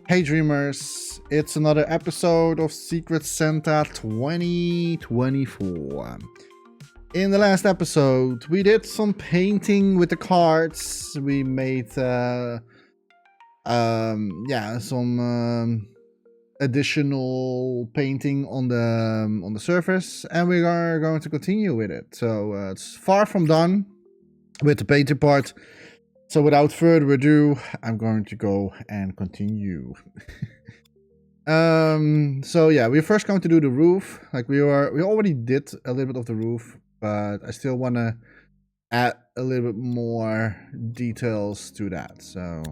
Hey dreamers, it's another episode of Secret Santa 2024. In the last episode, we did some painting with the cards. We made some additional painting on the surface, and we are going to continue with it. So it's far from done with the painting part. So without further ado, I'm going to go and continue. So yeah, we're first going to do the roof. Like we already did a little bit of the roof, but I still want to add a little bit more details to that. So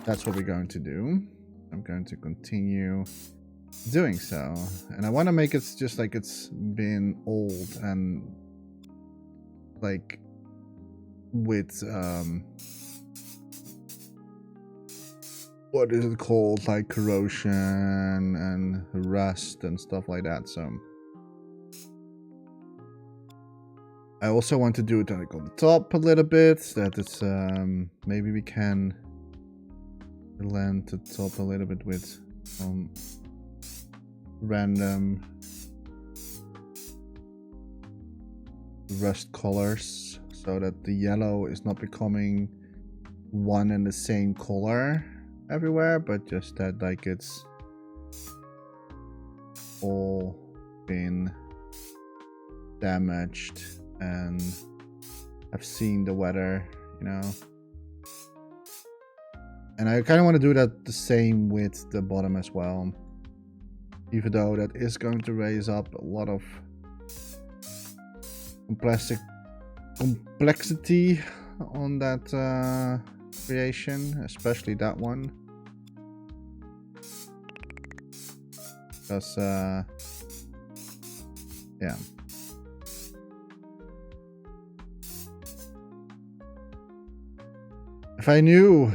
that's what we're going to do. I'm going to continue doing so, and I want to make it just like it's been old and like with what is it called, like corrosion and rust and stuff like that. So I also want to do it like on the top a little bit, that it's maybe we can blend the top a little bit with some random rust colors, so that the yellow is not becoming one and the same color everywhere, but just that like it's all been damaged and I've seen the weather, you know. And I kind of want to do that the same with the bottom as well, even though that is going to raise up a lot of complexity on that creation, especially that one. Because yeah, if I knew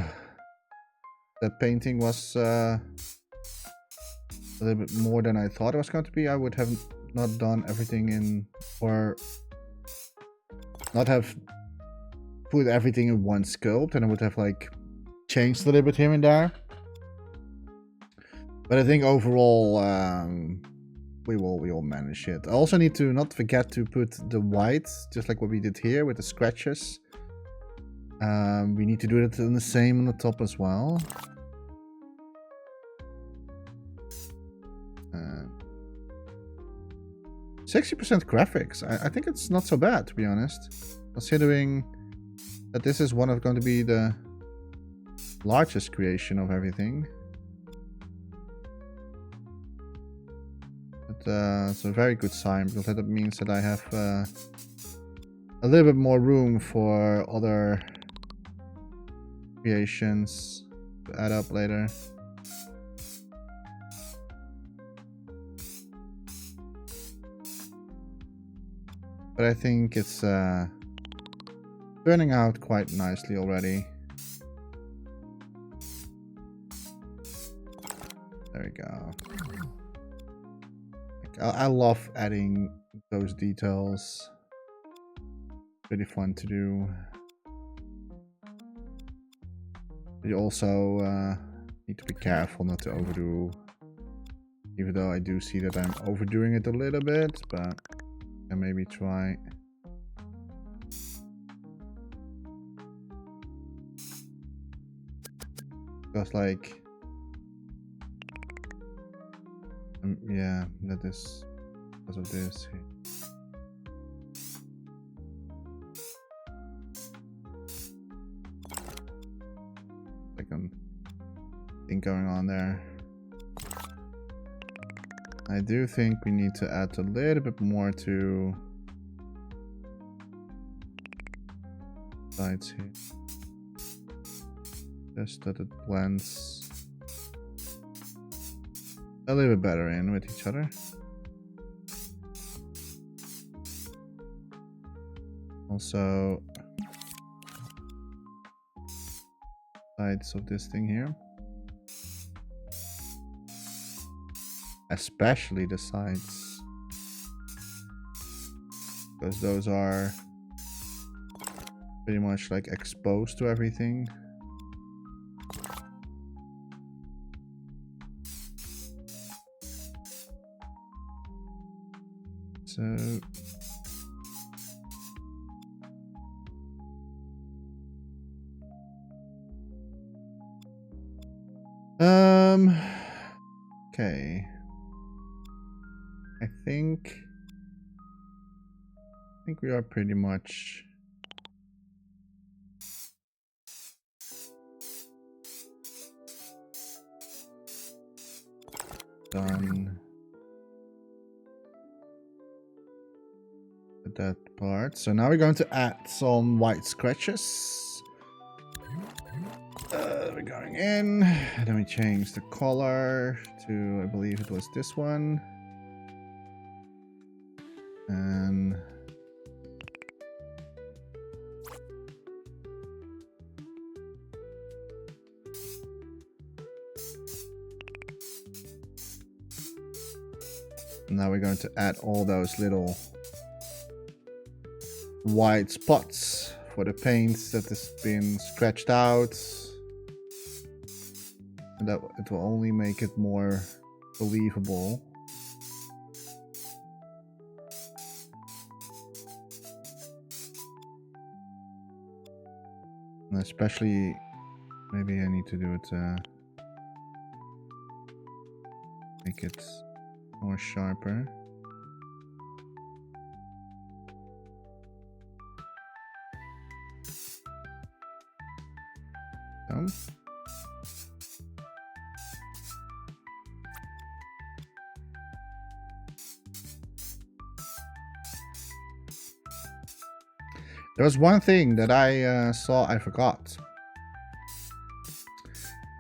that painting was a little bit more than I thought it was going to be, I would have not done everything in, or not have put everything in one sculpt, and I would have like changed a little bit here and there. But I think overall we will manage it. I also need to not forget to put the white, just like what we did here with the scratches. We need to do it in the same on the top as well. 60% graphics. I think it's not so bad, to be honest, considering that this is going to be the largest creation of everything. But it's a very good sign, because that means that I have a little bit more room for other creations to add up later. But I think it's turning out quite nicely already. There we go. I love adding those details. Pretty fun to do. You also need to be careful not to overdo, even though I do see that I'm overdoing it a little bit, but I can maybe try. Because like, yeah, that is because of this. Second thing going on there. I do think we need to add a little bit more to sides here, just that it blends a little bit better in with each other. Also, sides of this thing here, especially the sides, because those are pretty much like exposed to everything. so okay. I think we are pretty much done with that part. So now we're going to add some white scratches. We're going in, and then we change the color to, I believe it was this one. And now we're going to add all those little white spots for the paints that has been scratched out. And that it will only make it more believable. And especially, maybe I need to do it, make it more sharper. So. There was one thing that I saw I forgot.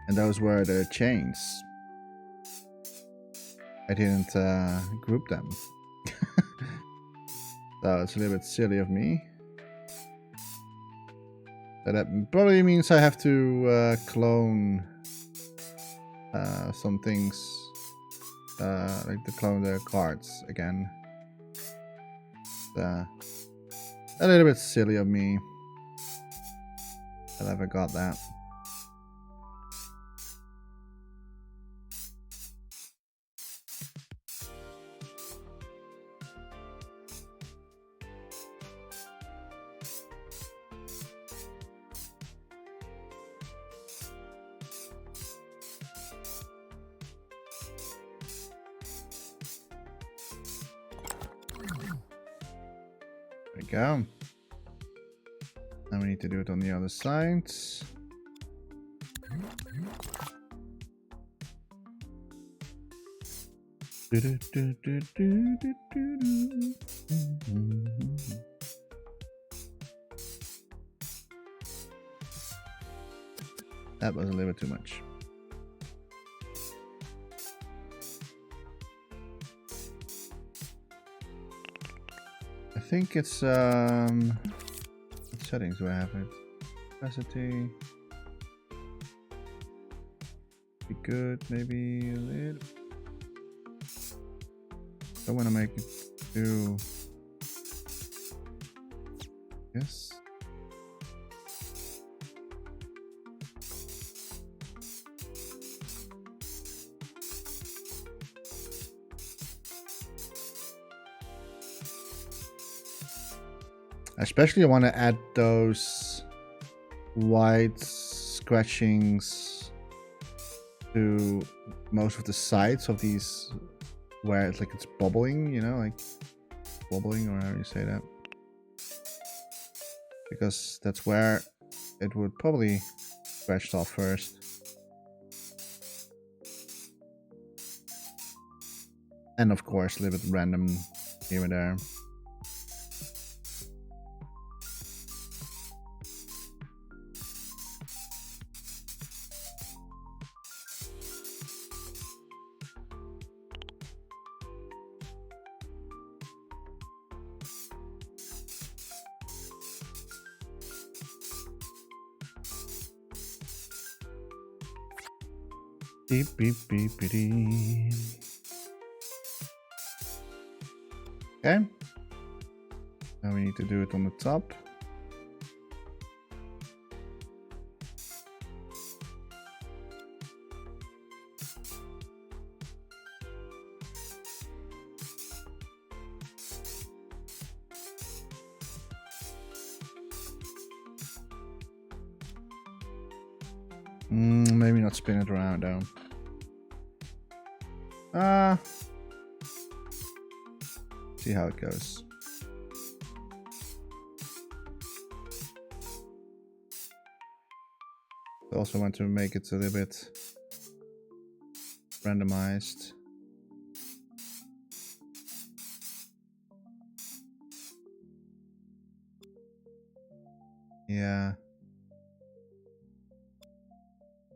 And those were the chains. I didn't group them. So it's a little bit silly of me. But that probably means I have to clone some things. Like to clone the cards again. A little bit silly of me that I forgot that. There we go. Now we need to do it on the other side. That was a little bit too much. I think it's what settings do I have it? Capacity. Be good, maybe a little. Don't want to make it too. Yes. I especially want to add those white scratchings to most of the sides of these where it's like it's bubbling, you know, like wobbling, or how you say that, because that's where it would probably scratch off first. And of course a little bit random here and there. Beep, beep, beep, beep, beep. Okay. Now we need to do it on the top. Maybe not spin it around though. See how it goes. I also want to make it a little bit randomized. Yeah.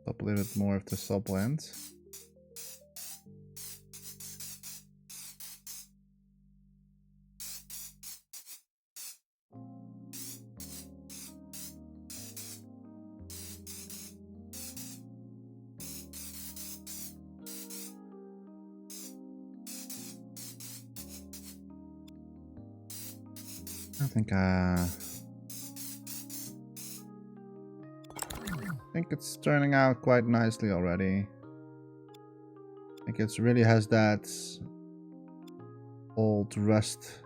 Up a little bit more of the sub blend. I think it's turning out quite nicely already. I think it really has that old Rust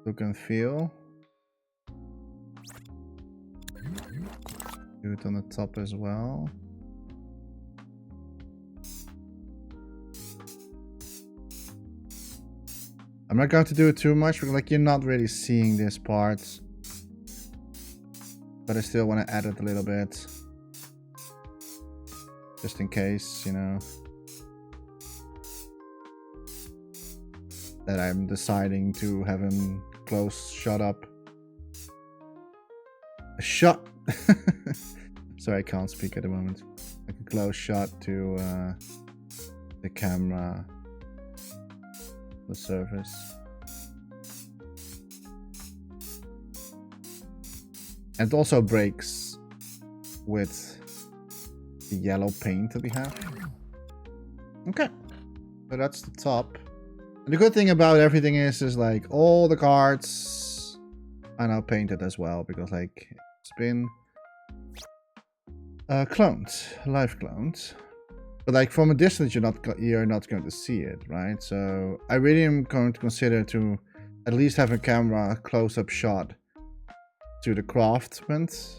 look and feel. Do it on the top as well. I'm not going to do it too much because like you're not really seeing this part. But I still want to add it a little bit. Just in case, you know. That I'm deciding to have him close shot up. A shot! Sorry, I can't speak at the moment. Like a close shot to the camera. The surface. And it also breaks with the yellow paint that we have. Okay. So that's the top. And the good thing about everything is like all the cards are now painted as well, because like it's been cloned, live cloned. But like from a distance, you're not going to see it, right? So I really am going to consider to at least have a camera close-up shot to the craftsman, so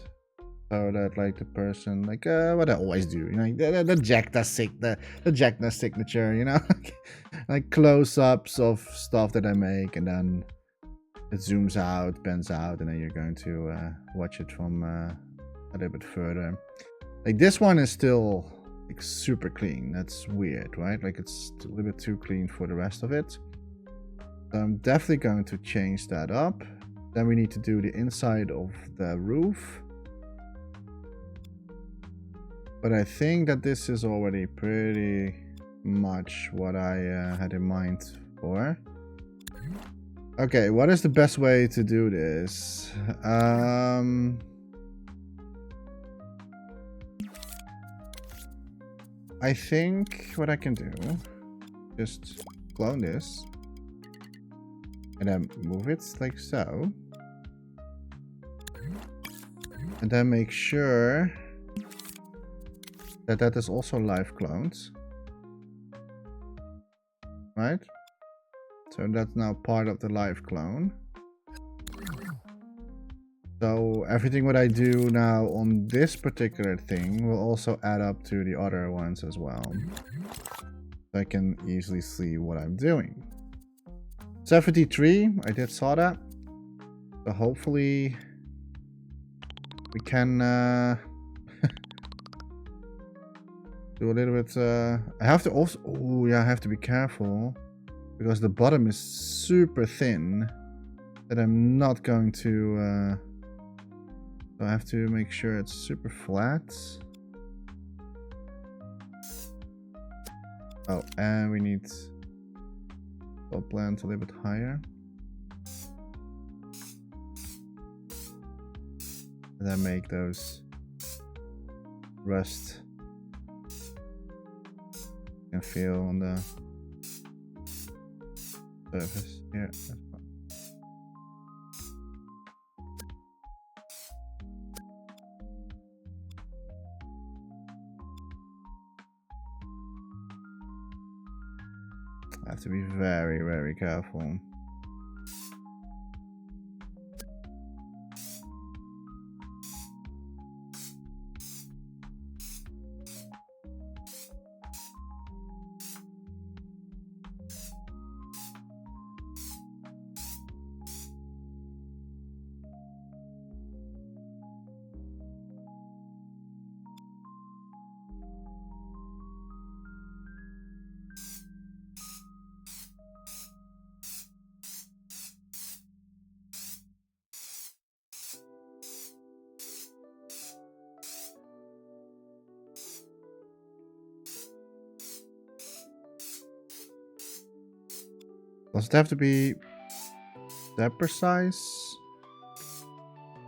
that like the person, like what I always do, you know, the Jechta signature, you know, like close-ups of stuff that I make, and then it zooms out, pans out, and then you're going to watch it from a little bit further. Like this one is still like super clean. That's weird, right? Like it's a little bit too clean for the rest of it. So I'm definitely going to change that up. Then we need to do the inside of the roof. But I think that this is already pretty much what I had in mind for. Okay, what is the best way to do this? I think what I can do, just clone this and then move it like so, and then make sure that that is also live cloned, right? So that's now part of the live clone. So everything what I do now on this particular thing will also add up to the other ones as well. So I can easily see what I'm doing. 73, I did saw that. So hopefully we can do a little bit. I have to also, oh yeah, I have to be careful because the bottom is super thin that I'm not going to so I have to make sure it's super flat. Oh, and we need top blend a little bit higher. And then make those rust you can feel on the surface here. I have to be very, very careful. Does it have to be that precise?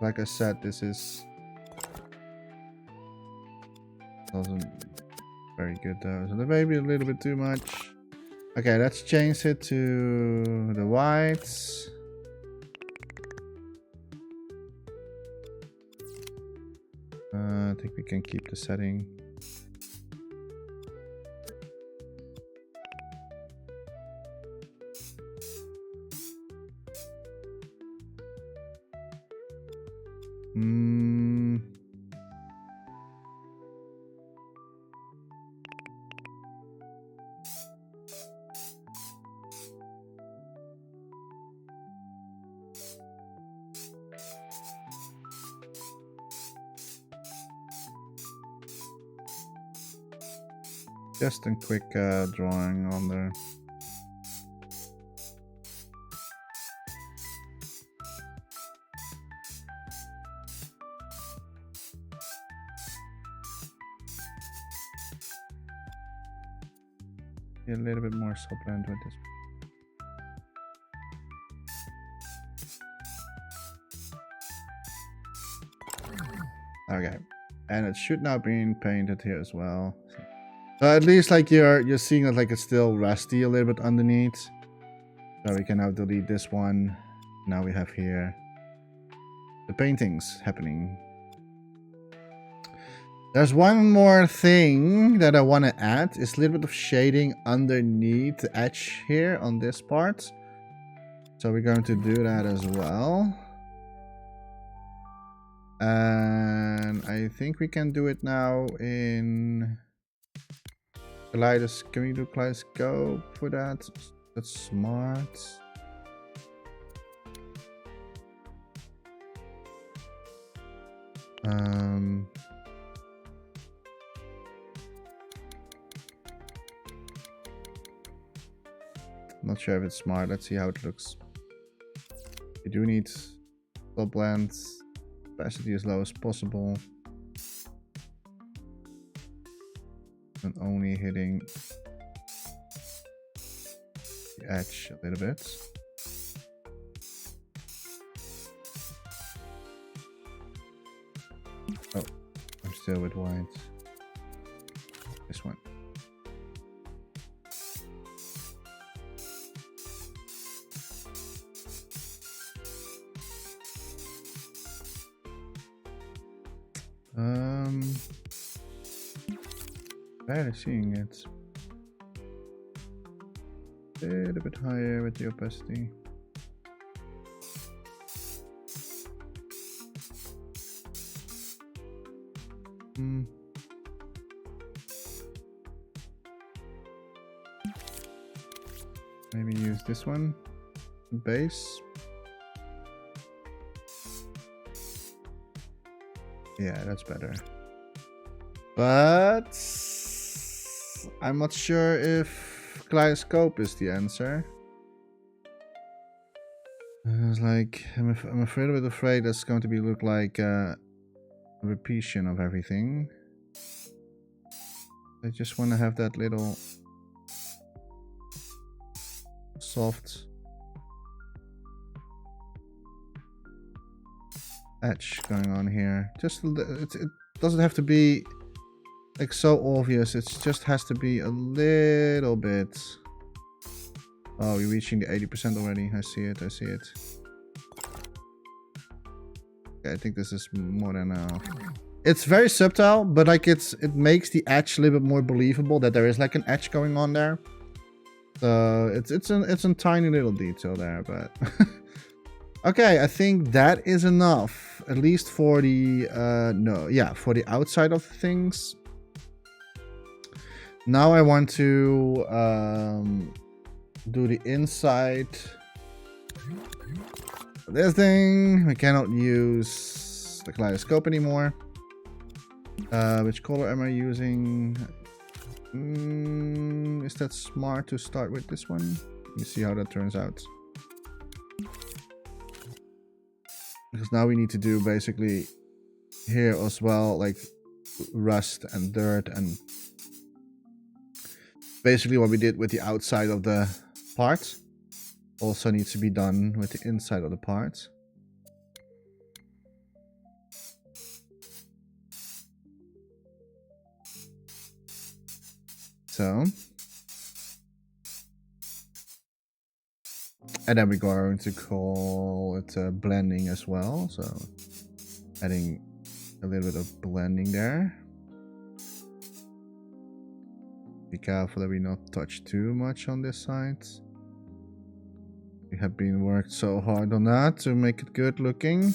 Like I said, this is wasn't very good though. So maybe a little bit too much. Okay, let's change it to the whites. I think we can keep the setting. Just a quick drawing on there. A little bit more subland with this. Okay, and it should now be painted here as well. So at least like you're seeing that like it's still rusty a little bit underneath. So we can now delete this one. Now we have here the paintings happening. There's one more thing that I want to add. Is a little bit of shading underneath the edge here on this part. So we're going to do that as well. And I think we can do it now in Kaleidoscope. Can we do Kaleidoscope for that? That's smart. Not sure if it's smart. Let's see how it looks. We do need full blend, opacity as low as possible, and only hitting the edge a little bit. Oh, I'm still with white. This one. Barely seeing it. A little bit higher with the opacity. Maybe use this one, base. Yeah, that's better. But I'm not sure if Kaleidoscope is the answer. It's like I'm a bit afraid that's going to be look like a repetition of everything. I just want to have that little soft edge going on here. Just it doesn't have to be like so obvious. It just has to be a little bit. Oh, we're reaching the 80% already. I see it. I see it. Okay, I think this is more than enough. It's very subtle, but like it makes the edge a little bit more believable that there is like an edge going on there. So it's a tiny little detail there, but okay, I think that is enough, at least for the for the outside of things. Now I want to do the inside. This thing, we cannot use the kaleidoscope anymore. Which color am I using? Is that smart to start with this one? Let me see how that turns out. Because now we need to do basically here as well, like rust and dirt, and basically what we did with the outside of the part. also needs to be done with the inside of the parts. So, and then we're going to call it blending as well. So, adding a little bit of blending there. Be careful that we not touch too much on this side. We have been worked so hard on that to make it good looking.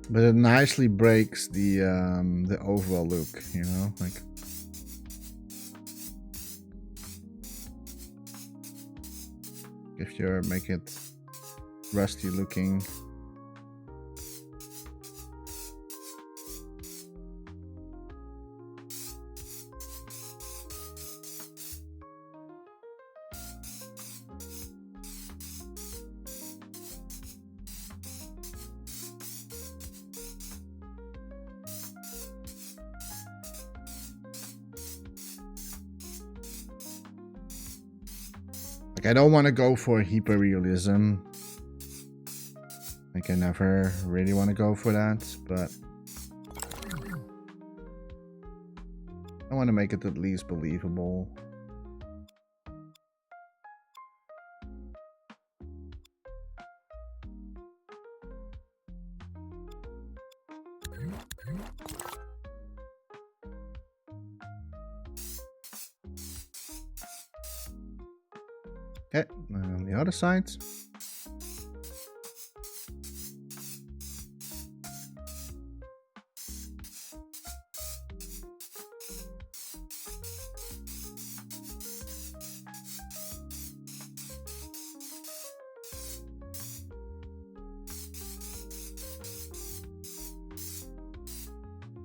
But it nicely breaks the overall look, you know, like. If you make it rusty looking. Like, I don't want to go for hyper realism. Like, I never really want to go for that, but I want to make it at least believable. Okay, on the other side.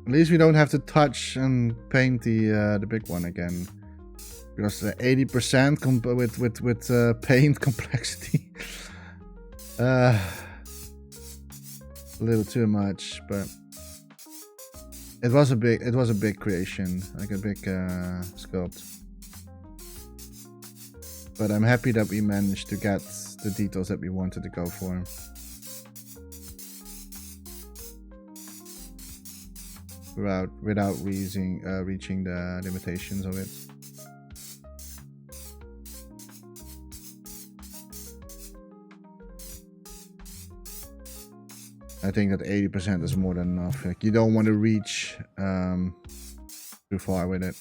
At least we don't have to touch and paint the big one again, because 80% with paint complexity, a little too much. But it was a big creation, like a big sculpt. But I'm happy that we managed to get the details that we wanted to go for. Without reaching the limitations of it. I think that 80% is more than enough. Like, you don't want to reach too far with it.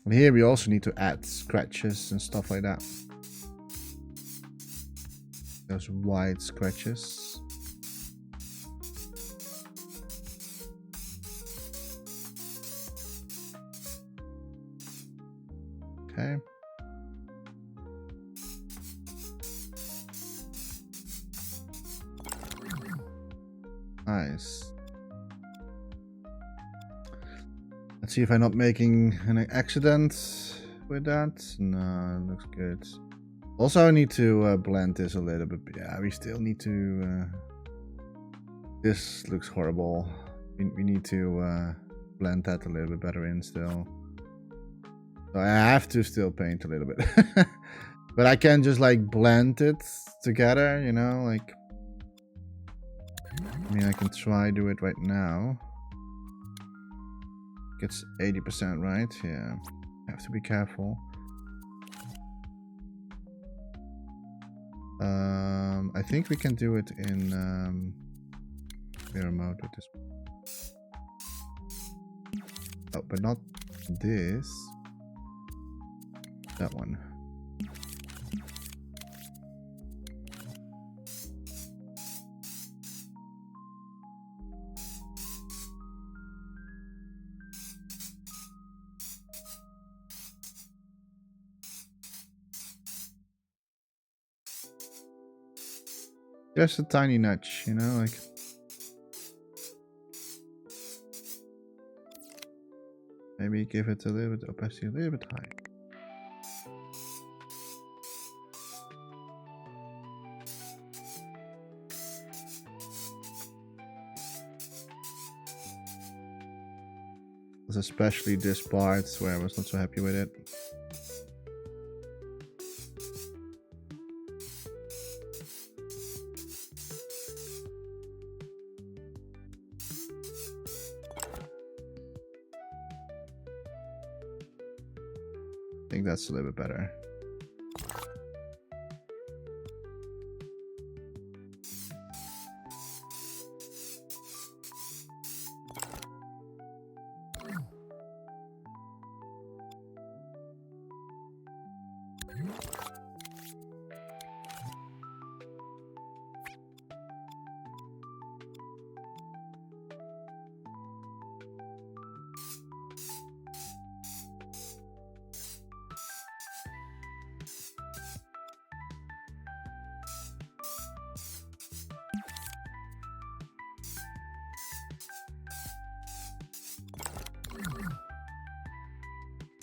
And here we also need to add scratches and stuff like that. Those wide scratches. Okay. Nice. Let's see if I'm not making an accident with that. No, it looks good. Also, I need to blend this a little bit. Yeah, we still need to... this looks horrible. We need to blend that a little bit better in still. So I have to still paint a little bit. But I can just like blend it together, you know, like... I mean, I can try do it right now. It's 80%, right? Yeah. Have to be careful. I think we can do it in mirror mode with this. Oh, but not this. That one. Just a tiny nudge, you know, like. Maybe give it a little bit opacity, a little bit high. Especially this part where I was not so happy with it. I think that's a little bit better.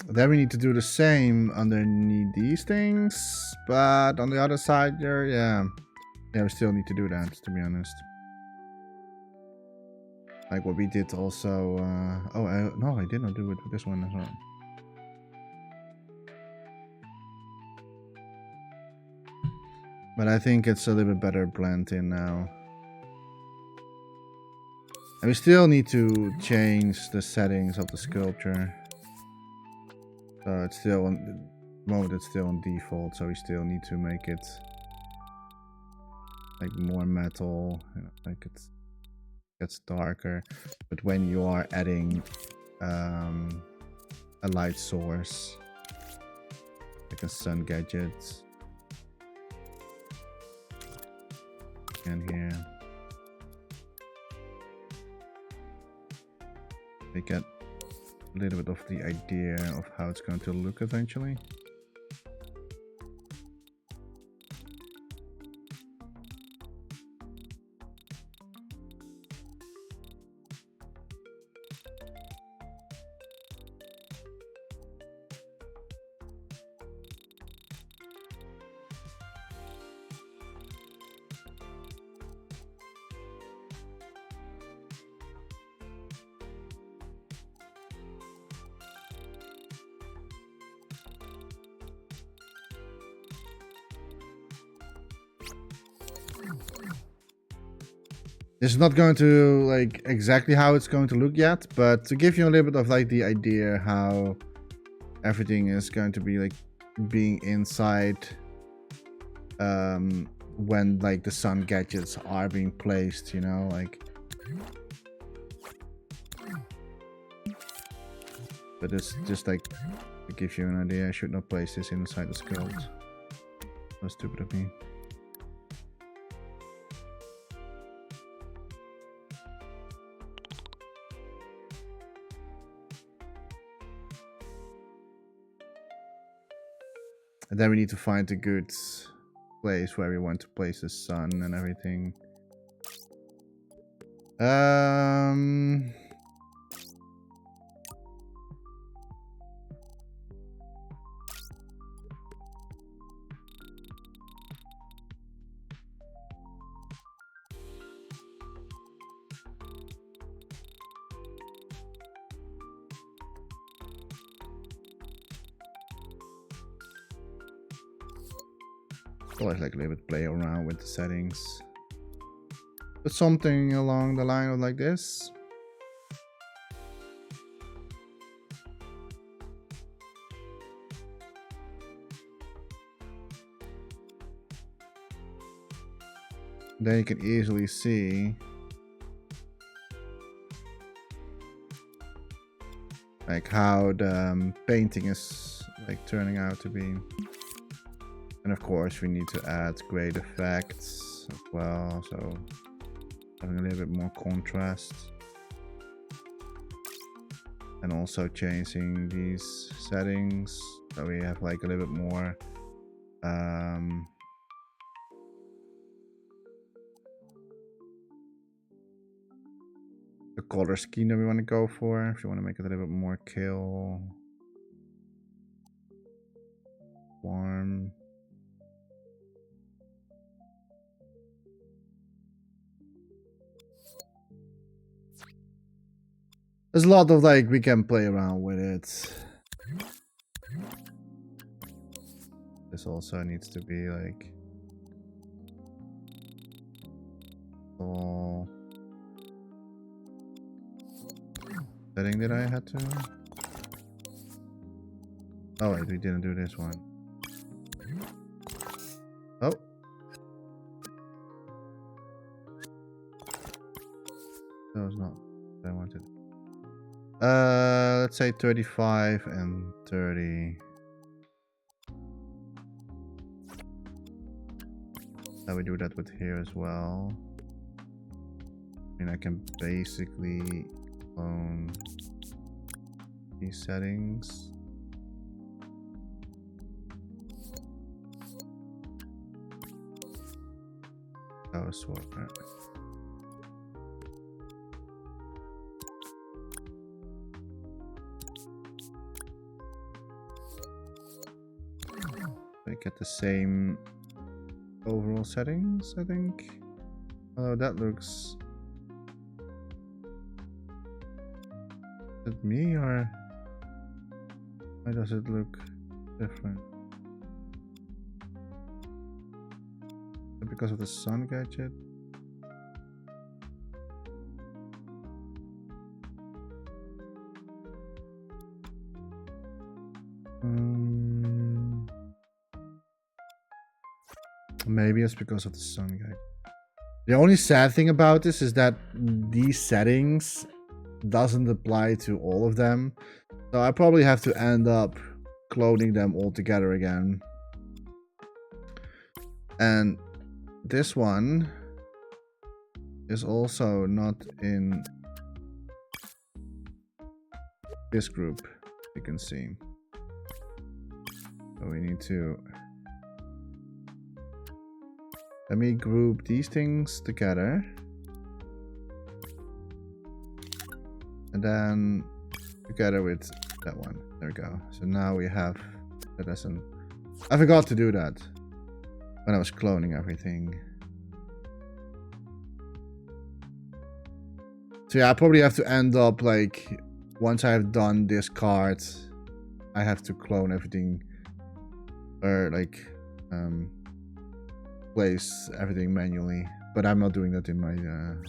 Then we need to do the same underneath these things, but on the other side there, yeah, we still need to do that, to be honest. Like what we did also. No, I did not do it with this one as well. But I think it's a little bit better blend in now. And we still need to change the settings of the sculpture. So it's still on the moment, it's still on default, so we still need to make it like more metal, you know, like it gets darker. But when you are adding a light source, like a sun gadget, and here we get a little bit of the idea of how it's going to look eventually. This is not going to like exactly how it's going to look yet, but to give you a little bit of like the idea how everything is going to be like being inside when like the sun gadgets are being placed, you know, like. But it's just like to give you an idea. I should not place this inside the sculpt. That's stupid of me. And then we need to find a good place where we want to place the sun and everything. Always like a little bit play around with the settings. Put something along the line of like this. Then you can easily see like how the painting is like turning out to be. And of course we need to add great effects as well, so having a little bit more contrast. And also changing these settings so we have like a little bit more color scheme that we want to go for. If you want to make it a little bit more kill, warm. There's a lot of like we can play around with it. This also needs to be like all setting that I had to. Oh wait, we didn't do this one. Oh. That was not what I wanted. Let's say 35 and 30. Now we do that with here as well. I mean, I can basically clone these settings. That was swap, right? I get the same overall settings, I think. Oh, that looks... Is it me or why does it look different? Is it because of the sun gadget? Maybe it's because of the sun gadget. The only sad thing about this is that these settings doesn't apply to all of them, so I probably have to end up cloning them all together again. And this one is also not in this group, you can see. So we need to let me group these things together. And then together with that one. There we go. So now we have that as an... I forgot to do that when I was cloning everything. So yeah, I probably have to end up like, once I've done this card, I have to clone everything or like place everything manually. But I'm not doing that in my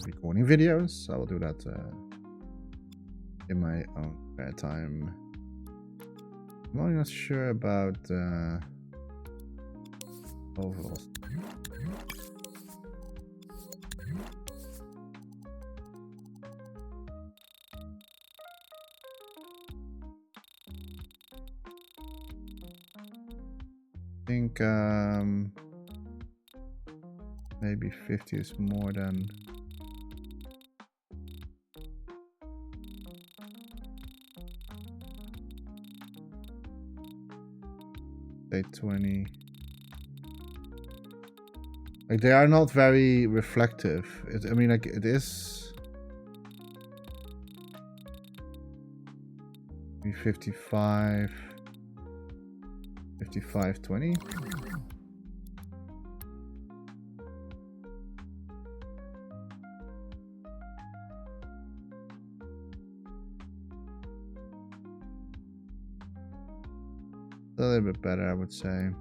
recording videos. I will do that in my own spare time. I'm only not sure about overall. I think maybe 50 is more than... say 20. Like they are not very reflective. I mean, like it is maybe 55, 55, 20. A little bit better, I would say. I'm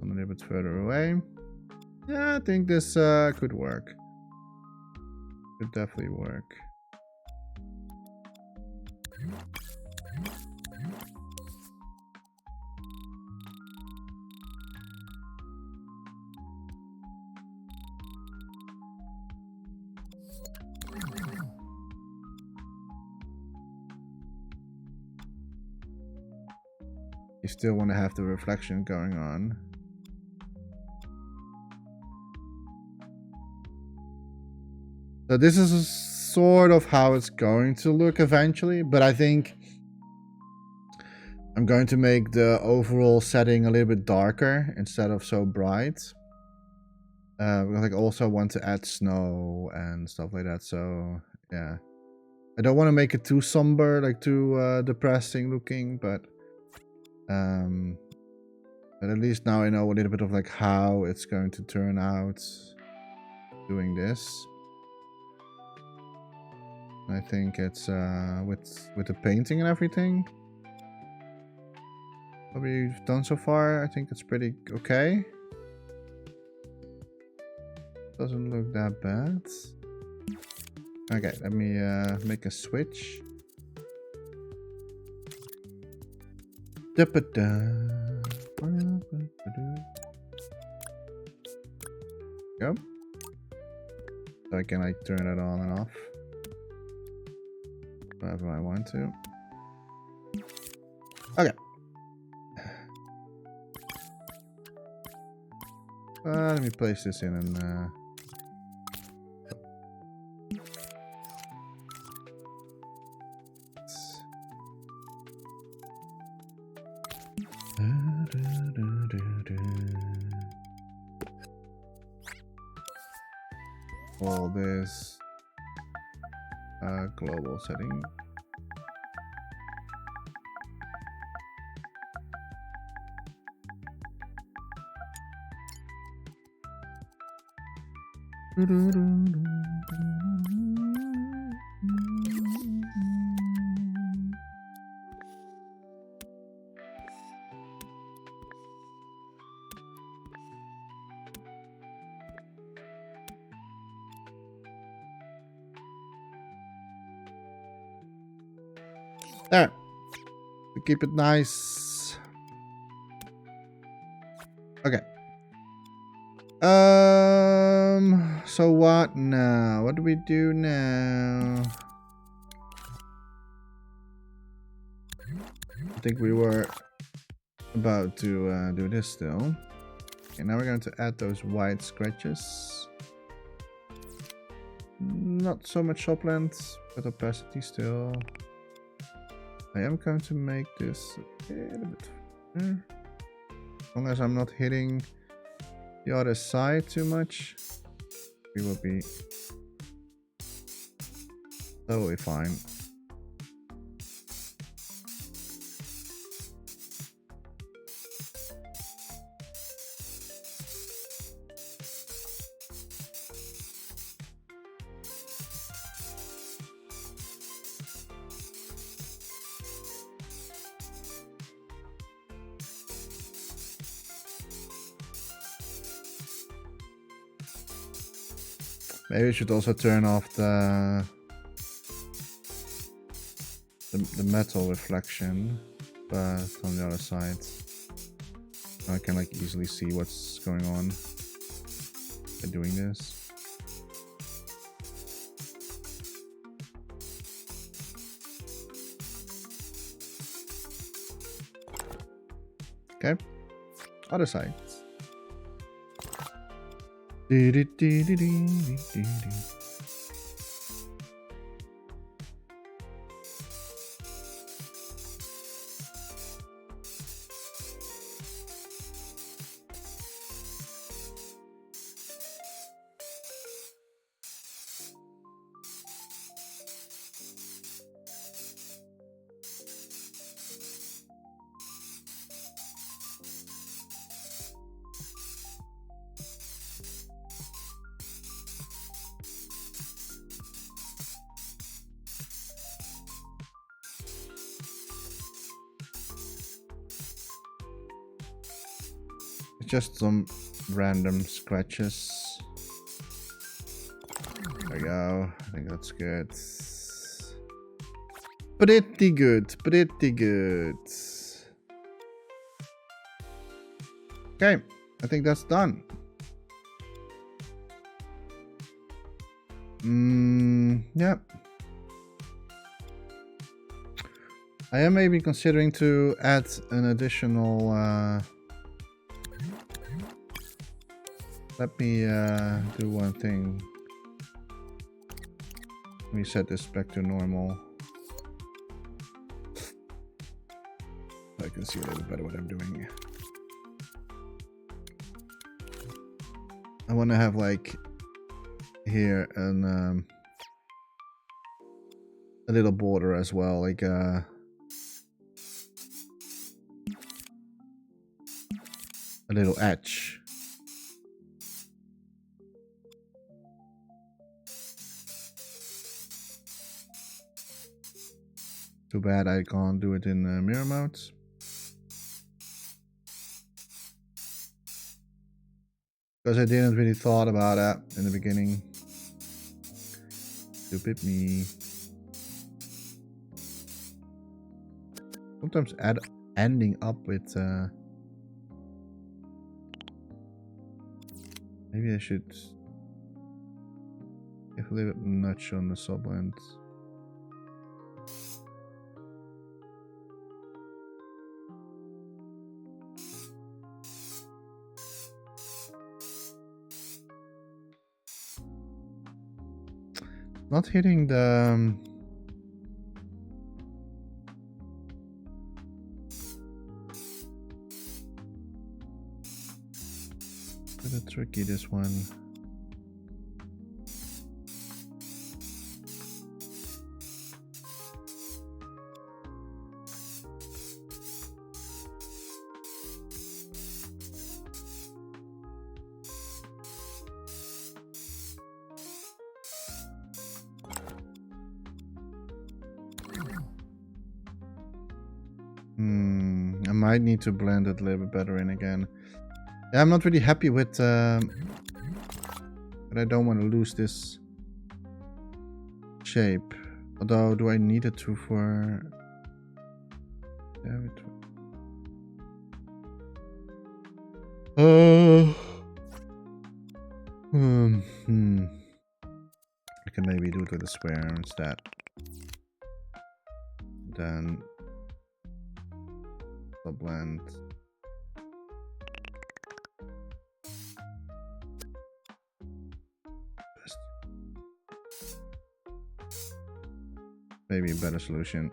a little bit further away. Yeah, I think this could work. Could definitely work. You still want to have the reflection going on. So this is sort of how it's going to look eventually, but I think I'm going to make the overall setting a little bit darker instead of so bright. Because I also want to add snow and stuff like that. So yeah, I don't want to make it too somber, like too depressing looking, but at least now I know a little bit of like how it's going to turn out doing this. I think it's with the painting and everything. What we've done so far, I think it's pretty okay. Doesn't look that bad. Okay, let me make a switch. Go. So I can like turn it on and off whenever I want to. Okay. Let me place this in and all this global setting. There. We keep it nice. Okay. So what now? What do we do now? I think we were about to do this still. Okay, now we're going to add those white scratches. Not so much shopland, but opacity still. I am going to make this a little bit fair. As long as I'm not hitting the other side too much, we will be totally fine. Maybe we should also turn off the metal reflection, but on the other side, I can like easily see what's going on by doing this. Okay, other side. Just some random scratches. There we go. I think that's good. Pretty good. Pretty good. Okay. I think that's done. Yep. I am maybe considering to add an additional let me do one thing. Let me set this back to normal. So I can see a little better what I'm doing. I want to have like here and a little border as well, like a little edge. Too bad I can't do it in mirror mode. Because I didn't really thought about that in the beginning. Stupid me. Sometimes ending up with maybe I should give a little bit nudge on the subblend. Not hitting the a bit tricky, this one. I might need to blend it a little bit better in again. Yeah, I'm not really happy with but I don't want to lose this shape. Although, do I need it to for... Yeah, I can maybe do it with a square instead. Then the blend. Maybe a better solution.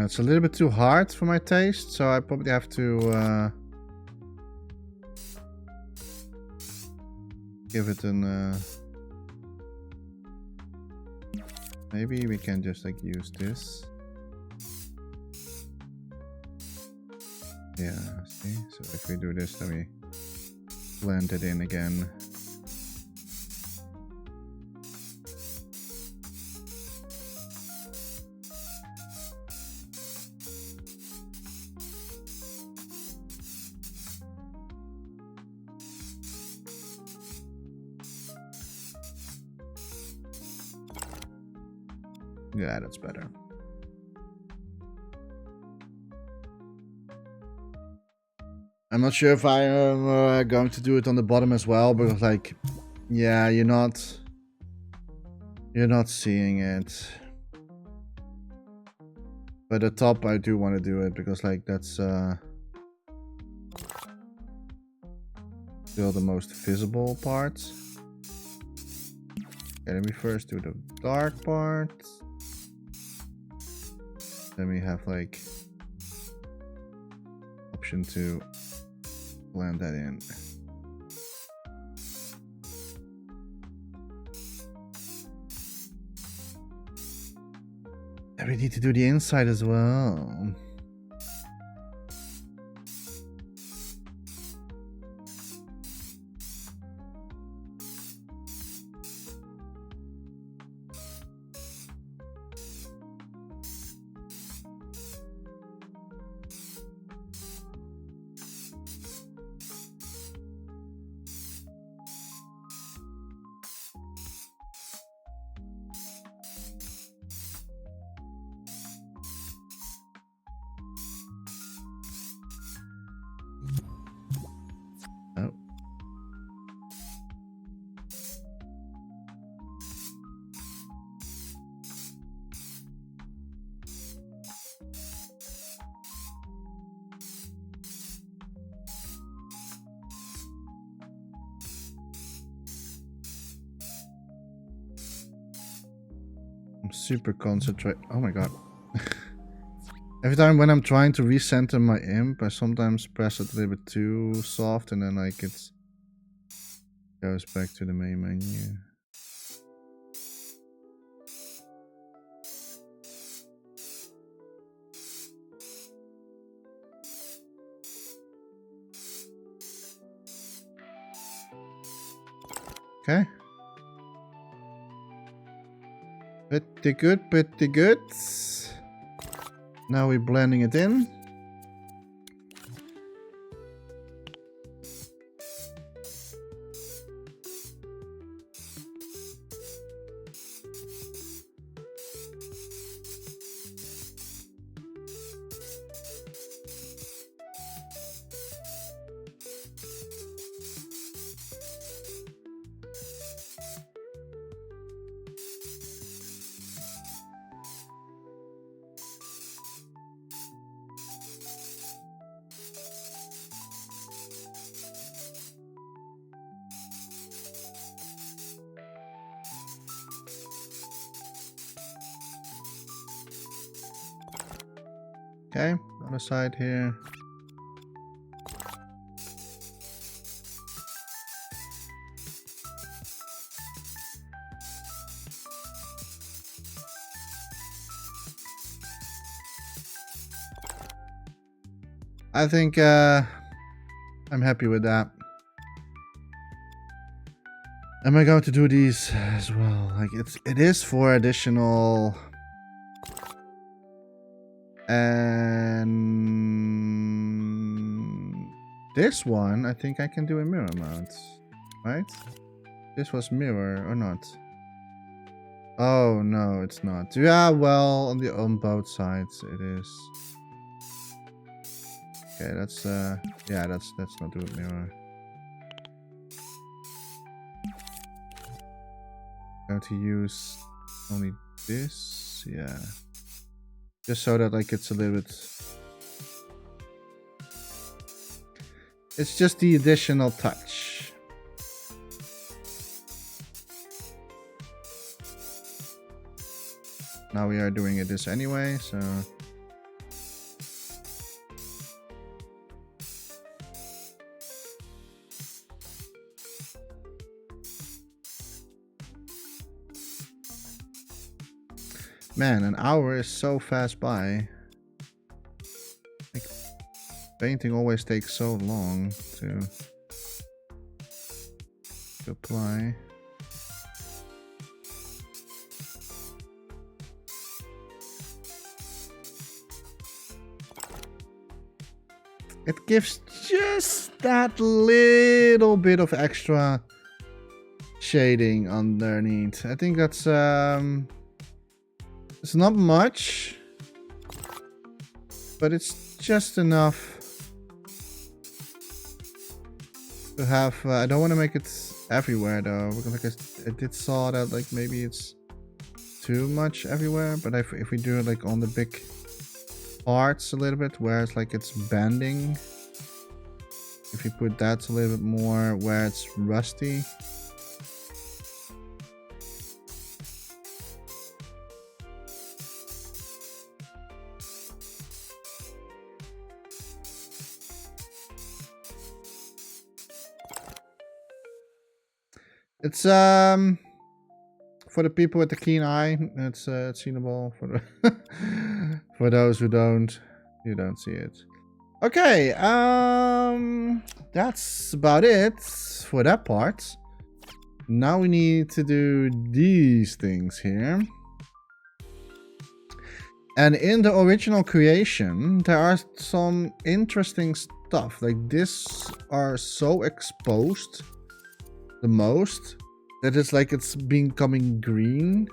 It's a little bit too hard for my taste, so I probably have to give it an maybe we can just like use this. Yeah, see? So if we do this, then we blend it in again. Yeah, that's better. I'm not sure if I am going to do it on the bottom as well, because like, yeah, you're not seeing it. But the top, I do want to do it because like that's still the most visible part. Okay, let me first do the dark part. Then we have like option to blend that in. And we need to do the inside as well. I'm super concentrate. Oh my god. Every time when I'm trying to recenter my imp, I sometimes press it a little bit too soft and then like it goes back to the main menu. Okay. Pretty good, pretty good. Now we're blending it in. Okay, other side here. I think I'm happy with that. Am I going to do these as well? Like it is for additional. And this one, I think I can do a mirror mount, right? This was mirror or not? Oh no, it's not. Yeah, well, on both sides it is. Okay, that's yeah, let's not do a mirror. Going to use only this, yeah. Just so that like it's a little bit. It's just the additional touch. Now we are doing it this anyway, so. Man, an hour is so fast by. Like, painting always takes so long to apply. It gives just that little bit of extra shading underneath. I think that's it's not much, but it's just enough to have. I don't want to make it everywhere though, because like I did saw that like maybe it's too much everywhere. But if we do it like on the big parts a little bit, where it's like it's bending, if you put that a little bit more where it's rusty. It's for the people with the keen eye, it's seeable. For the for those who don't, you don't see it. Okay, that's about it for that part. Now we need to do these things here. And in the original creation, there are some interesting stuff. Like this are so exposed the most that it's like it's becoming green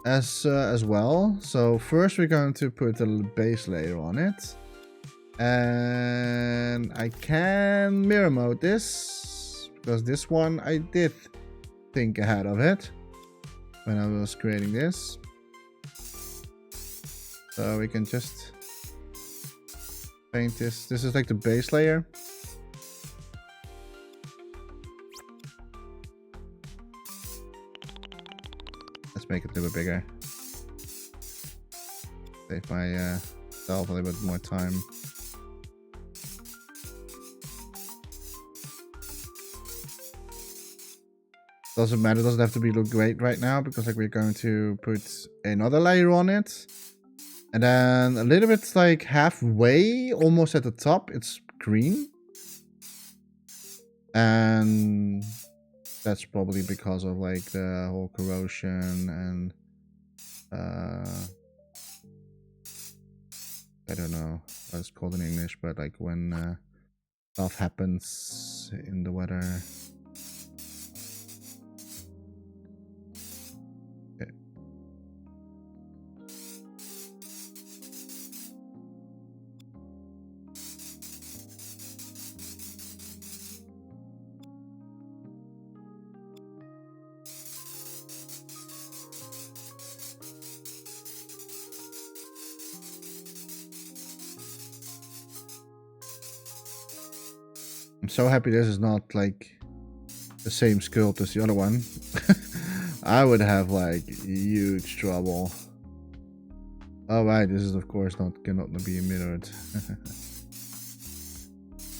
as well. So first we're going to put a little base layer on it, and I can mirror mode this because this one I did think ahead of it when I was creating this. So we can just paint this. This is like the base layer. Let's make it a little bit bigger. Save myself a little bit more time. Doesn't matter, doesn't have to be look great right now because like we're going to put another layer on it. And then a little bit like halfway, almost at the top, it's green. And that's probably because of like the whole corrosion and I don't know what it's called in English, but like when stuff happens in the weather. Okay. I'm so happy this is not like the same sculpt as the other one. I would have like huge trouble. Oh right, this is of course cannot be mirrored.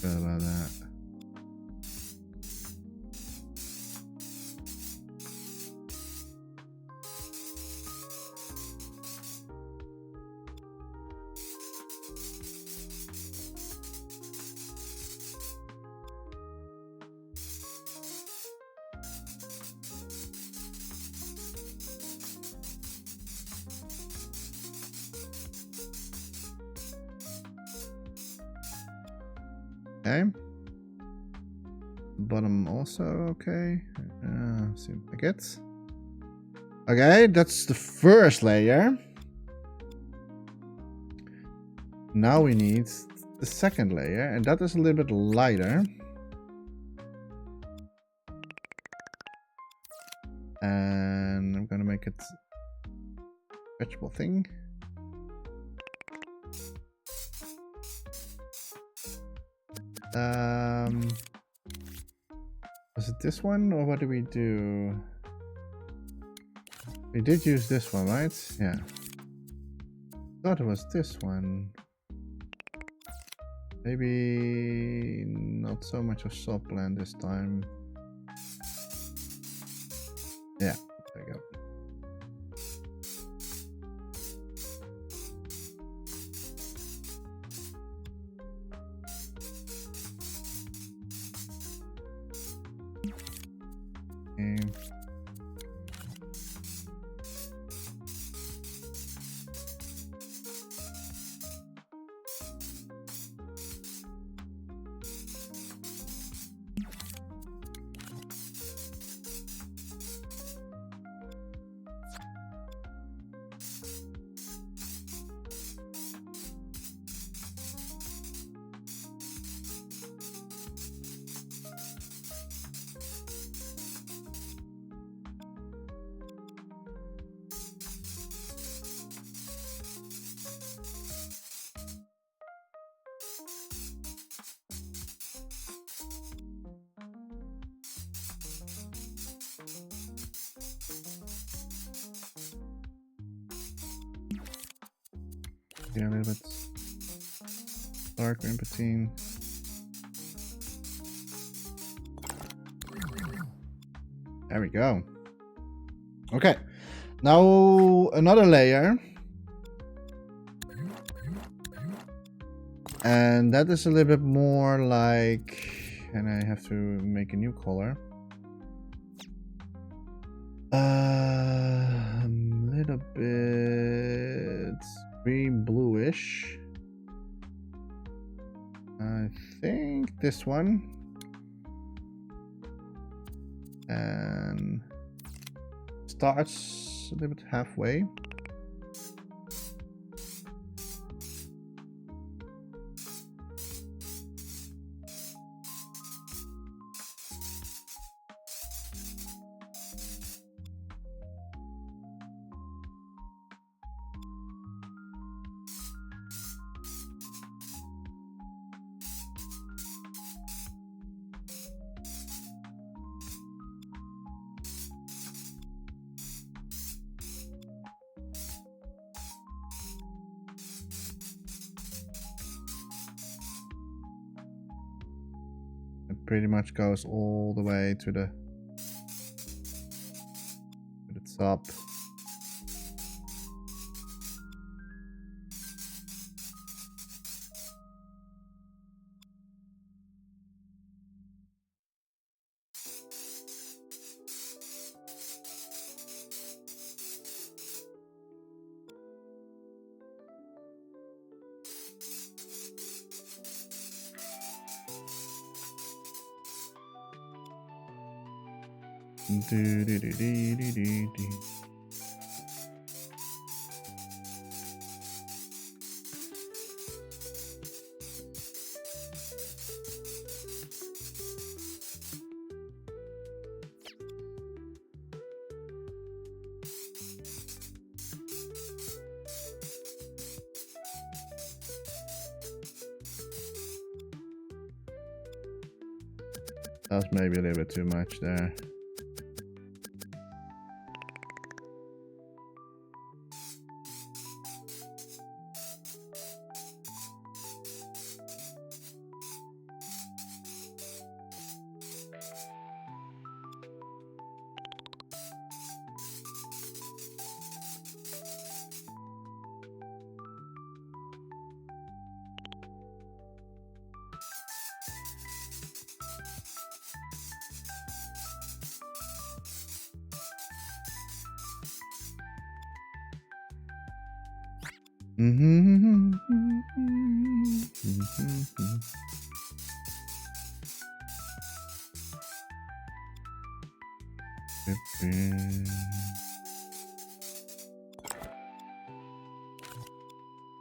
Forgot about that. Okay. Bottom also okay. Seems like it. Okay, that's the first layer. Now we need the second layer, and that is a little bit lighter. And I'm gonna make it a stretchable thing. Was it this one or what do we do? We did use this one, right? Yeah. Thought it was this one. Maybe not so much of soft blend this time. Yeah, there you go. Okay. Yeah, a little bit darker in between. There we go. Okay, now another layer. And that is a little bit more like, and I have to make a new color. A little bit green bluish. I think this one. And starts a little bit halfway. It pretty much goes all the way to the top. That's maybe a little bit too much there.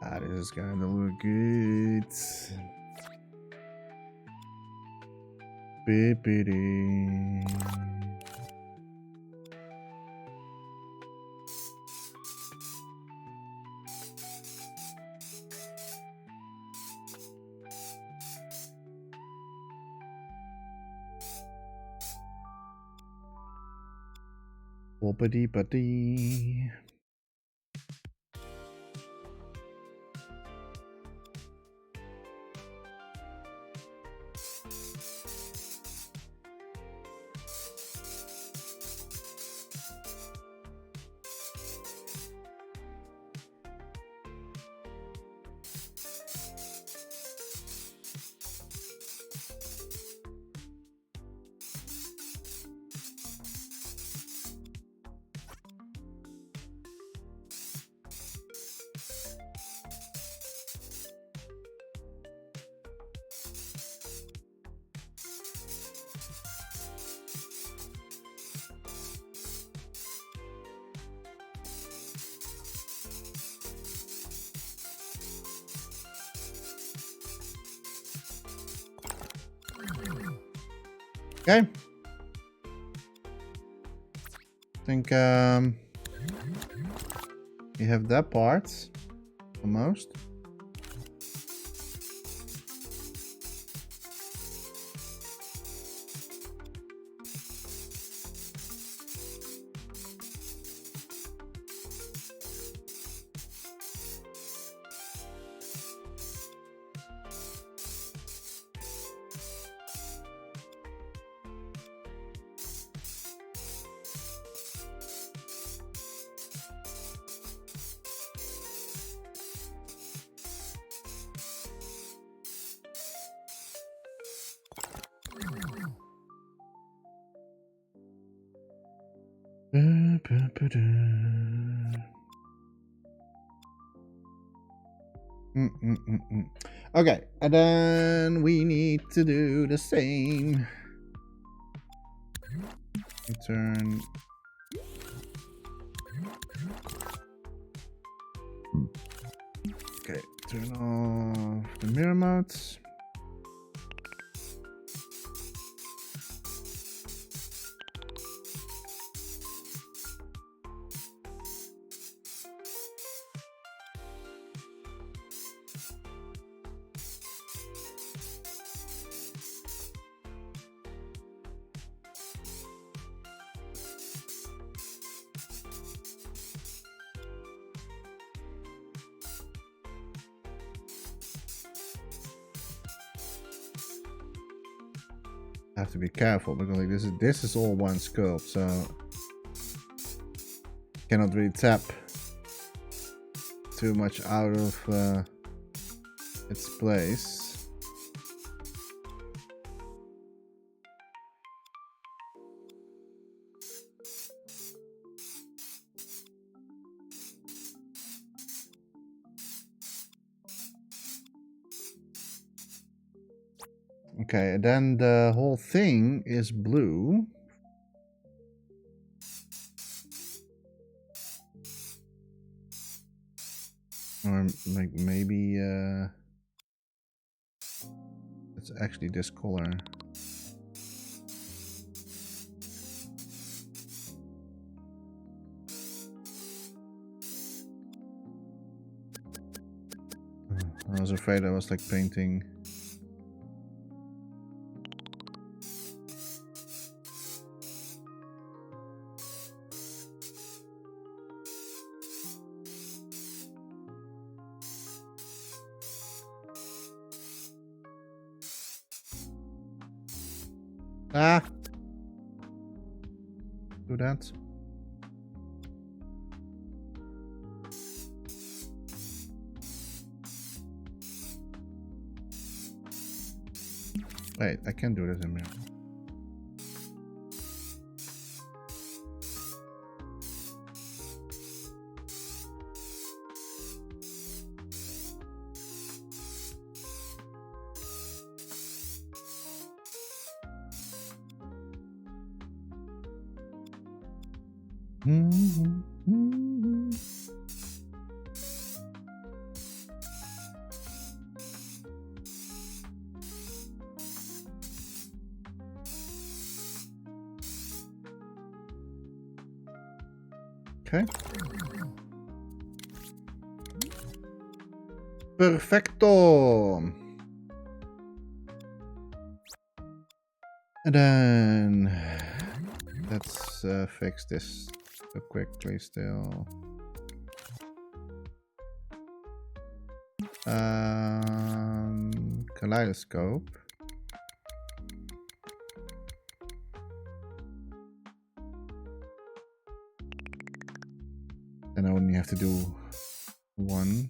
Ah, this is gonna look good. Bippity. Whoopity putty. Okay. I think we have that part almost. Okay, and then we need to do the same. Turn. Okay, turn off the mirror modes. I have to be careful because like this is all one scope, so cannot really tap too much out of its place. Okay, and then the whole thing is blue. Or like maybe it's actually this color. I was afraid I was like painting. Ah! Do that. Wait, I can't do this in here. Okay. Perfecto. And then let's fix this quickly still. Kaleidoscope. And I only have to do one.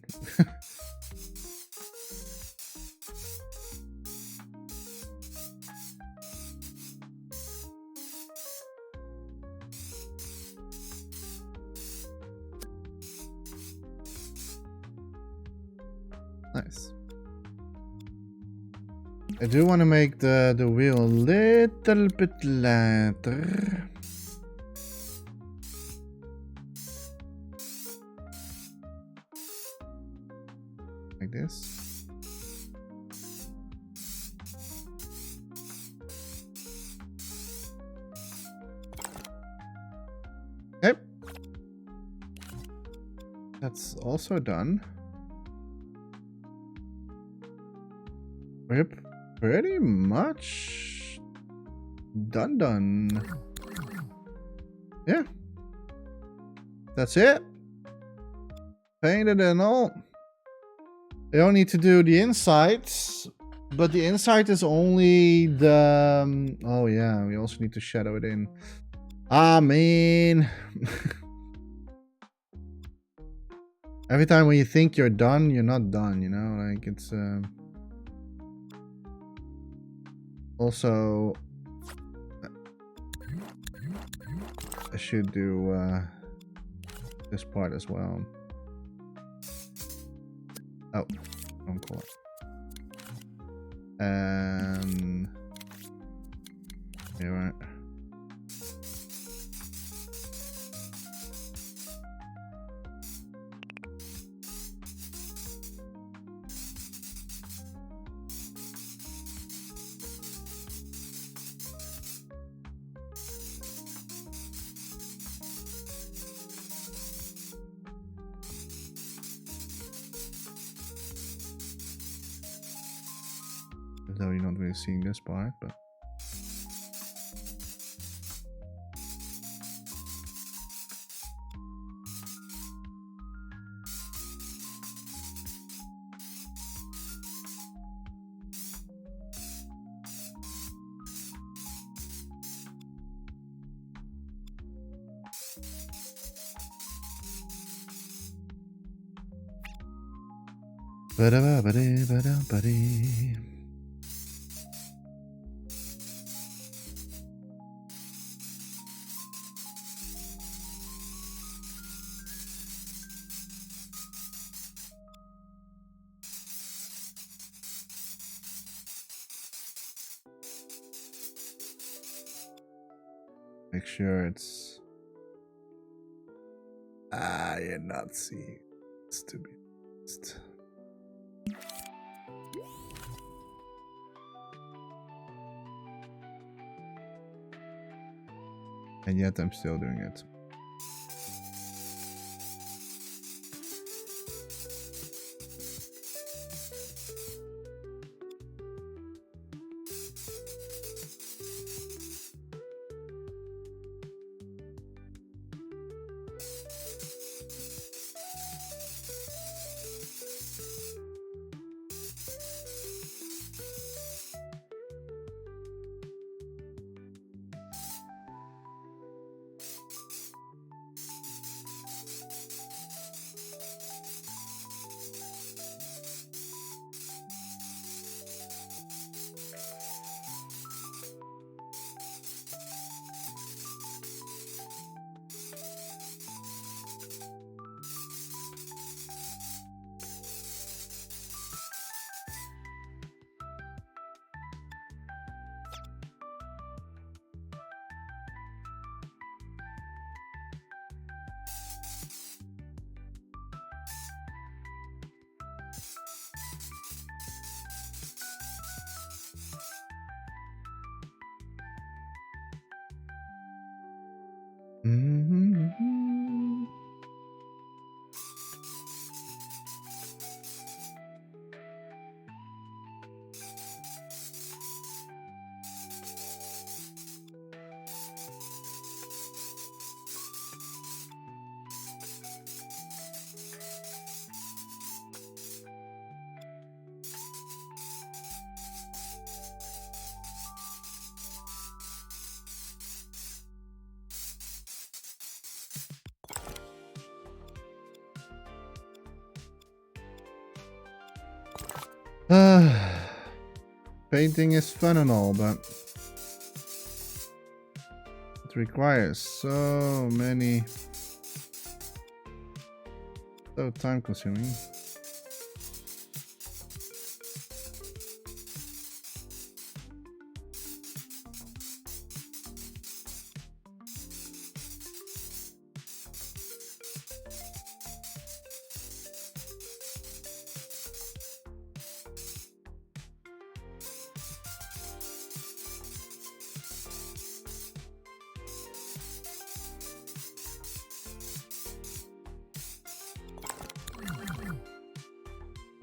Nice. I do want to make the wheel a little bit lighter. Like this. Okay. That's also done. We're pretty much done. Yeah. That's it. Painted and all. I don't need to do the insides, but the inside is only the... oh yeah, we also need to shadow it in. Ah, man. Every time when you think you're done, you're not done, you know? Like, it's... Also... I should do this part as well. Oh, don't call it. And here, right. Though you're not really seeing this part, but Make sure it's you're not seeing. It's to be honest. And yet I'm still doing it. Painting is fun and all, but it requires so time consuming.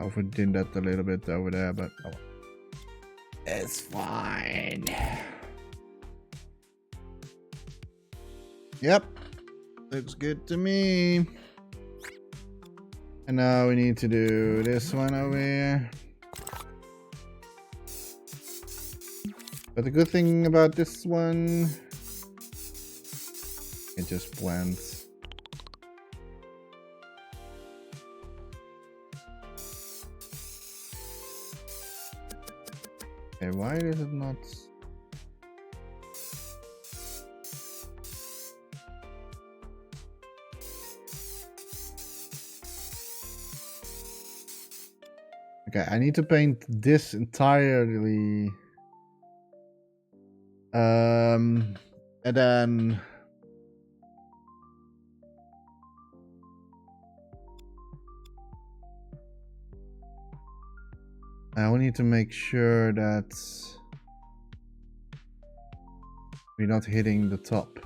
Overdid that a little bit over there, but oh, it's fine. Yep, looks good to me. And now we need to do this one over here. But the good thing about this one, it just blends. Okay, why is it not? Okay, I need to paint this entirely. And then I need to make sure that we're not hitting the top.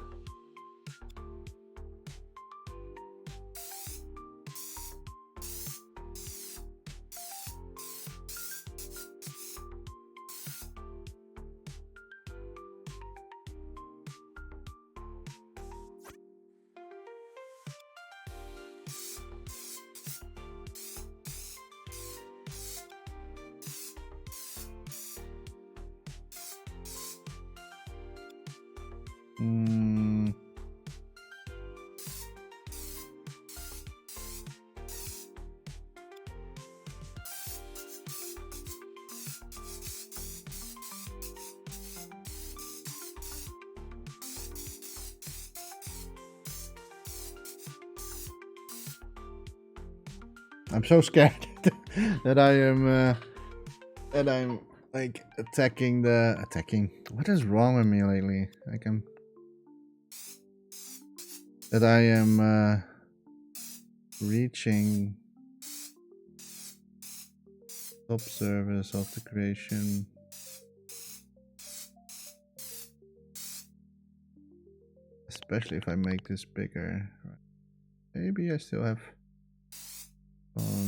I'm so scared that I'm like attacking. What is wrong with me lately? That I am reaching top service of the creation. Especially if I make this bigger. Maybe I still have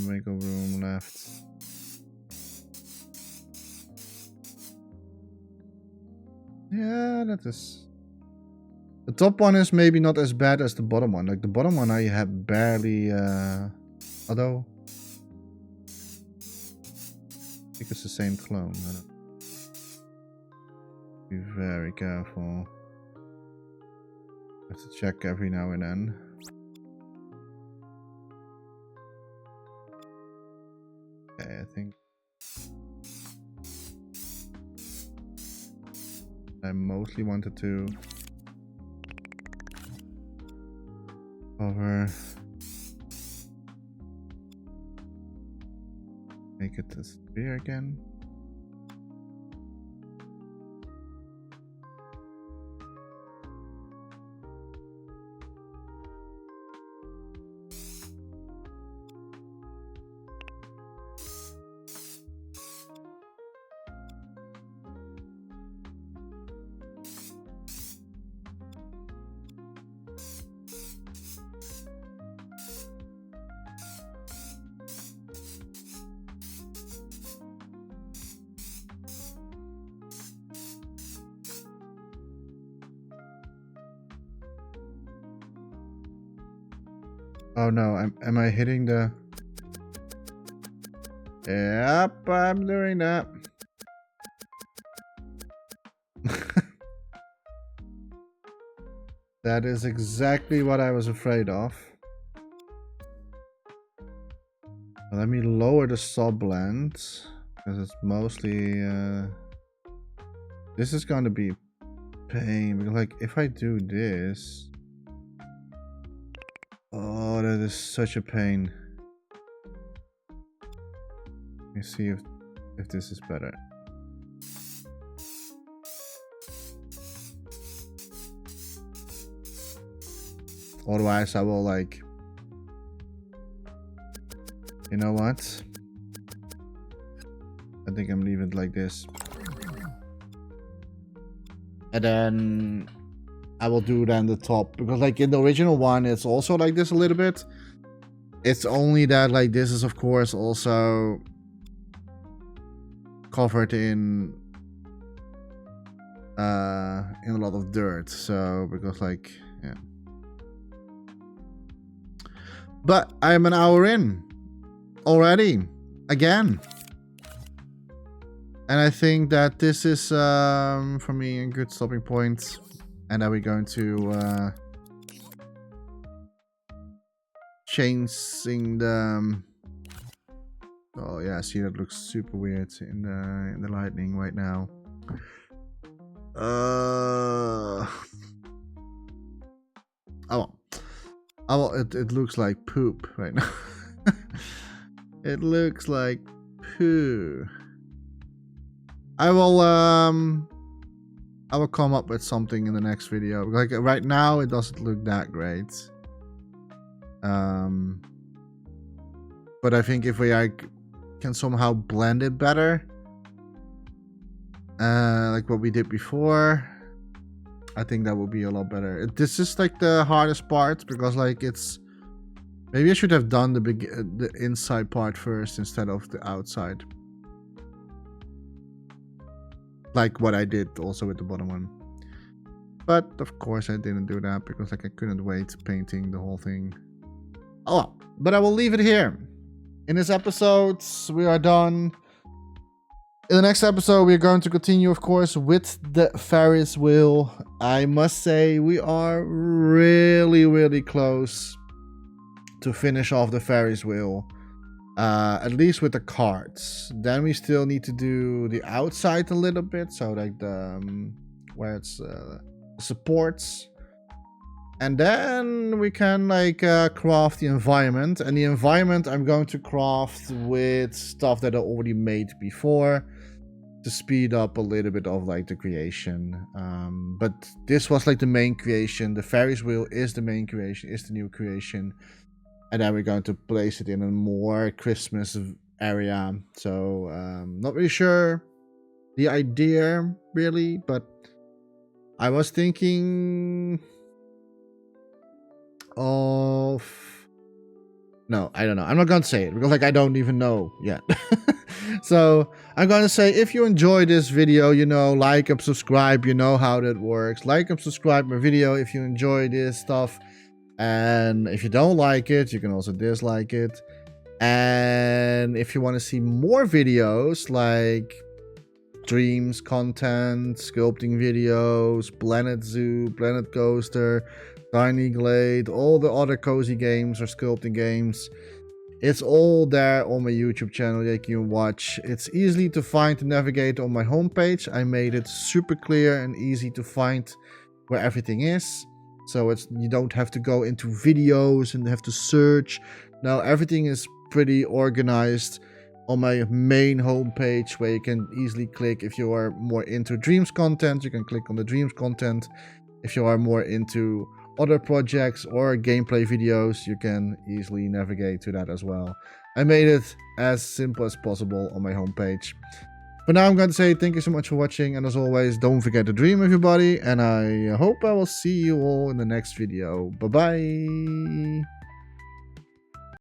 wiggle room left. Yeah, that is... The top one is maybe not as bad as the bottom one. Like the bottom one I have barely... Although... I think it's the same clone. Be very careful. Have to check every now and then. Okay, I think I mostly wanted to cover, make it a sphere again. Oh no, am I hitting the... Yep, I'm doing that. That is exactly what I was afraid of. Let me lower the sub blend, because it's mostly... This is going to be pain, because like if I do this... Oh, that is such a pain. Let me see if this is better. Otherwise, I will like... You know what? I think I'm leaving it like this. And then... I will do then the top, because like in the original one it's also like this a little bit. It's only that like this is of course also covered in a lot of dirt, so because like yeah. But I'm an hour in already again, and I think that this is for me a good stopping point. And then we're going to changing the... Oh yeah, see that looks super weird in the lightning right now. It looks like poop right now. It looks like poo. I will come up with something in the next video. Like right now, it doesn't look that great. But I think if we can somehow blend it better, like what we did before, I think that would be a lot better. This is like the hardest part because like it's... Maybe I should have done the inside part first instead of the outside. Like what I did also with the bottom one. But of course I didn't do that because like I couldn't wait painting the whole thing. Oh well, but I will leave it here. In this episode we are done. In the next episode we're going to continue of course with the Ferris wheel. I must say we are really close to finish off the Ferris wheel. At least with the cards. Then we still need to do the outside a little bit, so like the where it's supports. And then we can like craft the environment, and the environment I'm going to craft with stuff that I already made before to speed up a little bit of like the creation. But this was like the main creation. The Ferris wheel is the main creation, is the new creation. And then we're going to place it in a more Christmas area. So not really sure the idea really, but I was thinking of... No, I don't know. I'm not going to say it because like I don't even know yet. So I'm going to say, if you enjoyed this video, you know, like and subscribe. You know how that works. Like and subscribe my video if you enjoy this stuff. And if you don't like it, you can also dislike it. And if you want to see more videos like dreams content, sculpting videos, Planet Zoo, Planet Coaster, Tiny Glade, all the other cozy games or sculpting games, it's all there on my YouTube channel that you can watch. It's easily to find and navigate on my homepage. I made it super clear and easy to find where everything is. So you don't have to go into videos and have to search. Now everything is pretty organized on my main homepage, where you can easily click. If you are more into dreams content, you can click on the dreams content. If you are more into other projects or gameplay videos, you can easily navigate to that as well. I made it as simple as possible on my homepage. But now I'm going to say thank you so much for watching, and as always, don't forget to dream, everybody, and I hope I will see you all in the next video. Bye bye.